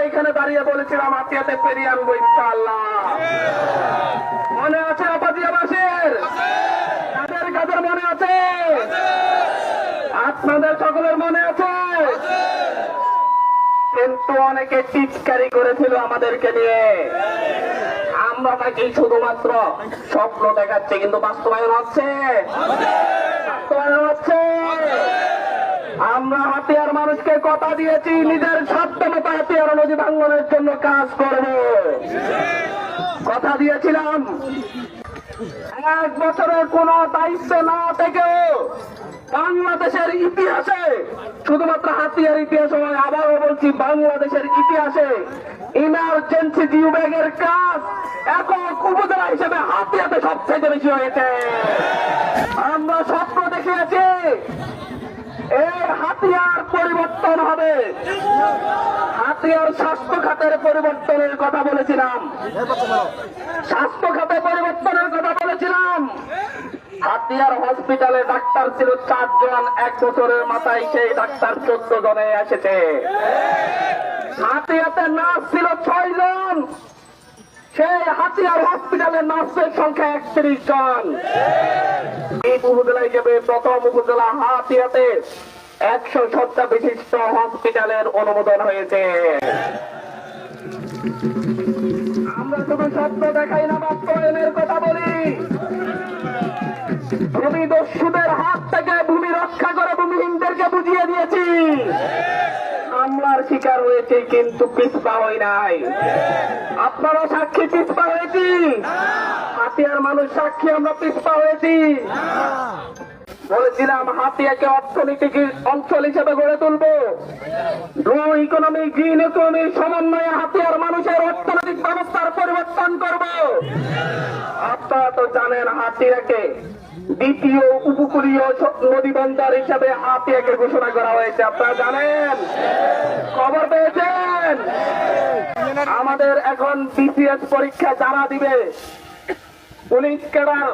এখানে দাঁড়িয়ে বলেছিলাম হাতিয়াতে ফিরিয়ে আনবো ইনশাআল্লাহ। মনে আছে আপাজিয়াবাসীর? কাদের কাদের মনে আছে? আপনাদের সকলের মনে আছে? কিন্তু অনেকে টিটকারি করেছিল আমাদেরকে নিয়ে। আমরা নাকি শুধুমাত্র স্বপ্ন দেখাচ্ছি, কিন্তু বাস্তবায়ন হচ্ছে। আমরা হাতিয়ার মানুষকে কথা দিয়েছি, নিজের সাধ্য মতো হাতিয়ার নদী ভাঙ্গনের জন্য কাজ করব। কথা দিয়েছিলাম, 1 বছরের কোন দায়িত্ব না থেকেও বাংলাদেশের ইতিহাসে, শুধুমাত্র হাতিয়ার ইতিহাস নয়, আবারও বলছি বাংলাদেশের ইতিহাসে ইমার্জেন্সি বিভাগের কাজ একক উপজেলা হিসেবে হাতিয়াতে সবচেয়ে বেশি হয়েছে। আমরা স্বপ্ন দেখিয়েছি এই হাতিয়ার পরিবর্তন হবে। হাতিয়ার স্বাস্থ্য খাতের পরিবর্তনের কথা বলেছিলাম, স্বাস্থ্য খাতে পরিবর্তনের কথা বলেছিলাম। হাতিয়ার হসপিটালে ডাক্তার ছিল 4 জন, 1 বছরের মাথায় সেই ডাক্তার 14 জনে এসেছে। হাতিয়াতে নার্স ছিল 6 জন, সেই হাতিয়ার হসপিটালের নার্সের সংখ্যা 31 জন। এই উপজেলা হিসেবে প্রথম উপজেলা হাতিয়াতে 100 শয্যা বিশিষ্ট হসপিটালের অনুমোদন হয়েছে। আমরা শুধু স্বপ্ন দেখাই না, বাস্তবায়নের কথা বলি। ভূমিদস্যুদের হাত থেকে ভূমি রক্ষা করে ভূমিহীনদেরকে বুঝিয়ে দিয়েছি। হামলার শিকার হয়েছে কিন্তু পিছপা হই নাই। আপনারা সাক্ষী, পিছপা হয়েছি। হাতিয়ার মানুষ সাক্ষী, আমরা পিছপা হয়েছি। বলেছিলাম হাতিয়াকে অর্থনৈতিক অঞ্চল হিসেবে গড়ে তুলবো। ব্লু ইকোনমি, গ্রিন ইকোনমির সমন্বয়ে হাতিয়ার মানুষের অর্থনৈতিক ব্যবস্থার পরিবর্তন করব। আপনারা তো জানেন হাতিয়াকে দ্বিতীয় উপকূলীয় নদী বন্দর হিসেবে হাতিয়াকে ঘোষণা করা হয়েছে। আপনারা জানেন, খবর পেয়েছেন। আমাদের এখন বিসিএস পরীক্ষা যারা দিবে, পুলিশ ক্যাডার